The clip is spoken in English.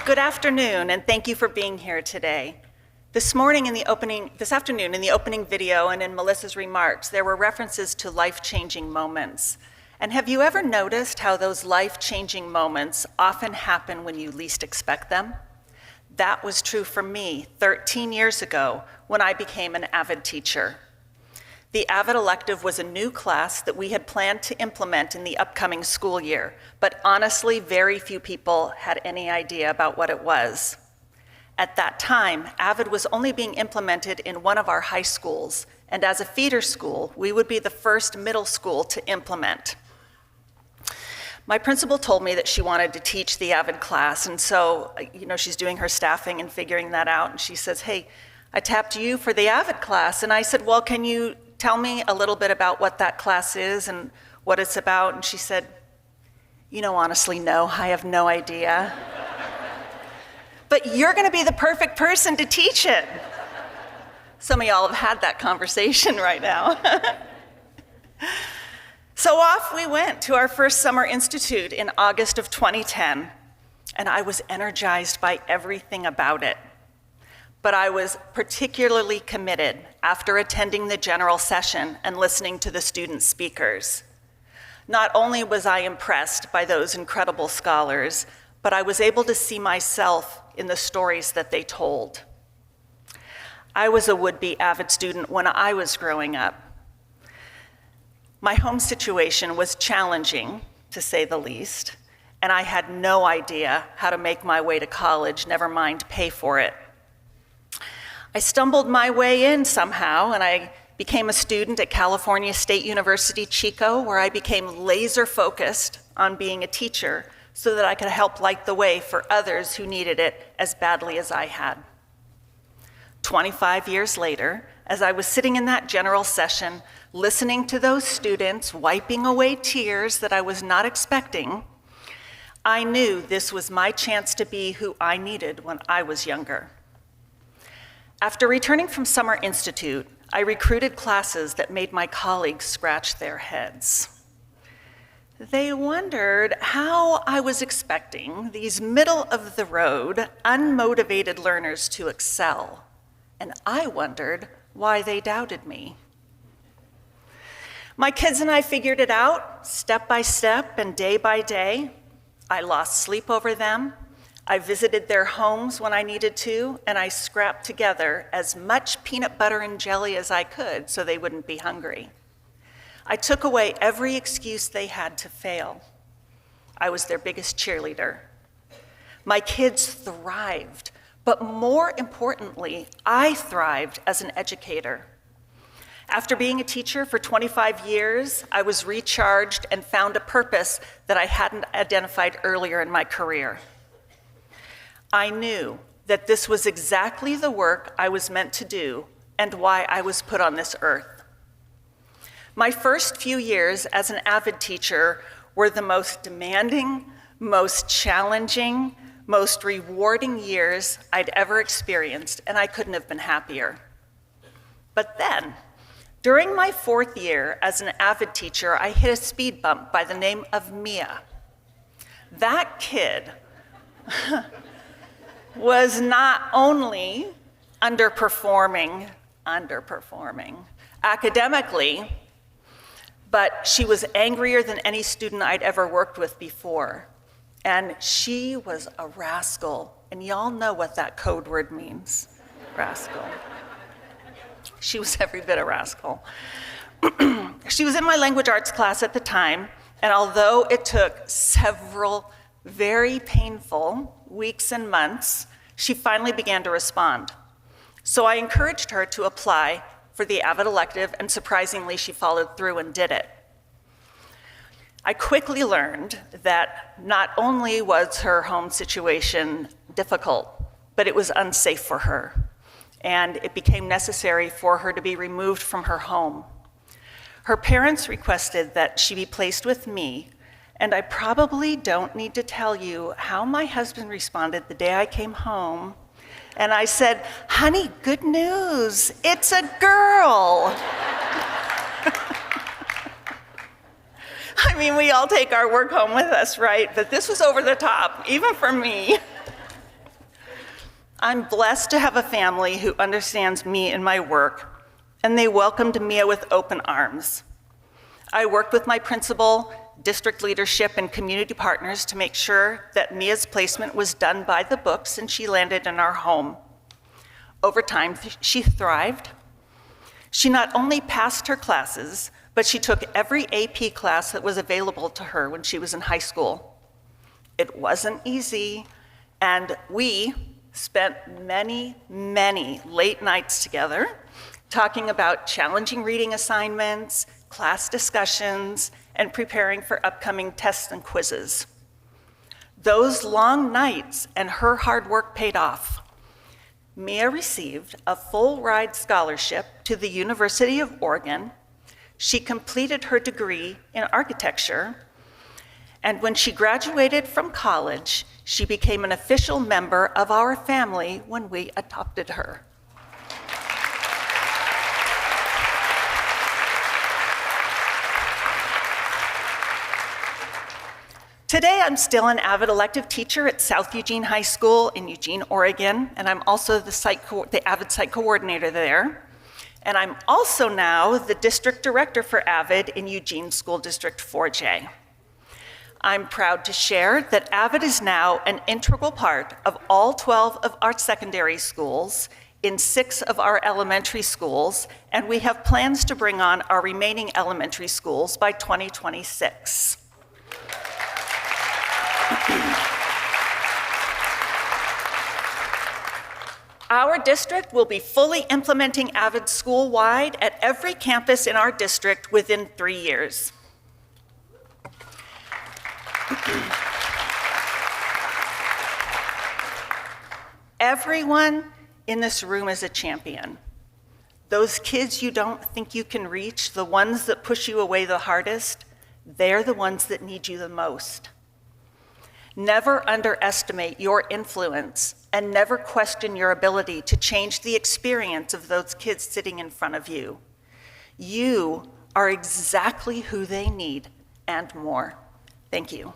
Good afternoon, and thank you for being here today. This afternoon in the opening video and in Melissa's remarks, there were references to life-changing moments. And have you ever noticed how those life-changing moments often happen when you least expect them? That was true for me 13 years ago when I became an AVID teacher. The AVID elective was a new class that we had planned to implement in the upcoming school year, but honestly, very few people had any idea about what it was. At that time, AVID was only being implemented in one of our high schools, and as a feeder school, we would be the first middle school to implement. My principal told me that she wanted to teach the AVID class, and so, she's doing her staffing and figuring that out, and she says, "Hey, I tapped you for the AVID class," and I said, "Well, can you tell me a little bit about what that class is and what it's about?" And she said, "Honestly, no, I have no idea. But you're gonna be the perfect person to teach it." Some of y'all have had that conversation right now. So off we went to our first summer institute in August of 2010, and I was energized by everything about it. But I was particularly committed after attending the general session and listening to the student speakers. Not only was I impressed by those incredible scholars, but I was able to see myself in the stories that they told. I was a would-be AVID student when I was growing up. My home situation was challenging, to say the least, and I had no idea how to make my way to college, never mind pay for it. I stumbled my way in somehow, and I became a student at California State University, Chico, where I became laser focused on being a teacher so that I could help light the way for others who needed it as badly as I had. 25 years later, as I was sitting in that general session, listening to those students wiping away tears that I was not expecting, I knew this was my chance to be who I needed when I was younger. After returning from Summer Institute, I recruited classes that made my colleagues scratch their heads. They wondered how I was expecting these middle-of-the-road, unmotivated learners to excel, and I wondered why they doubted me. My kids and I figured it out step by step and day by day. I lost sleep over them. I visited their homes when I needed to, and I scrapped together as much peanut butter and jelly as I could so they wouldn't be hungry. I took away every excuse they had to fail. I was their biggest cheerleader. My kids thrived, but more importantly, I thrived as an educator. After being a teacher for 25 years, I was recharged and found a purpose that I hadn't identified earlier in my career. I knew that this was exactly the work I was meant to do and why I was put on this earth. My first few years as an AVID teacher were the most demanding, most challenging, most rewarding years I'd ever experienced, and I couldn't have been happier. But then, during my 4th year as an AVID teacher, I hit a speed bump by the name of Mia. That kid was not only underperforming academically, but she was angrier than any student I'd ever worked with before. And she was a rascal. And y'all know what that code word means, rascal. She was every bit a rascal. She was in my language arts class at the time, and although it took several very painful weeks and months, she finally began to respond. So I encouraged her to apply for the AVID elective, and surprisingly, she followed through and did it. I quickly learned that not only was her home situation difficult, but it was unsafe for her, and it became necessary for her to be removed from her home. Her parents requested that she be placed with me, and I probably don't need to tell you how my husband responded the day I came home. And I said, "Honey, good news, it's a girl." I mean, we all take our work home with us, right? But this was over the top, even for me. I'm blessed to have a family who understands me and my work, and they welcomed Mia with open arms. I worked with my principal, district leadership, and community partners to make sure that Mia's placement was done by the books and she landed in our home. Over time, she thrived. She not only passed her classes, but she took every AP class that was available to her when she was in high school. It wasn't easy, and we spent many, many late nights together talking about challenging reading assignments, class discussions, and preparing for upcoming tests and quizzes. Those long nights and her hard work paid off. Mia received a full ride scholarship to the University of Oregon. She completed her degree in architecture, and when she graduated from college, she became an official member of our family when we adopted her. Today, I'm still an AVID elective teacher at South Eugene High School in Eugene, Oregon, and I'm also the AVID site coordinator there. And I'm also now the district director for AVID in Eugene School District 4J. I'm proud to share that AVID is now an integral part of all 12 of our secondary schools, in 6 of our elementary schools, and we have plans to bring on our remaining elementary schools by 2026. Our district will be fully implementing AVID school-wide at every campus in our district within 3 years. Everyone in this room is a champion. Those kids you don't think you can reach, the ones that push you away the hardest, they're the ones that need you the most. Never underestimate your influence and never question your ability to change the experience of those kids sitting in front of you. You are exactly who they need and more. Thank you.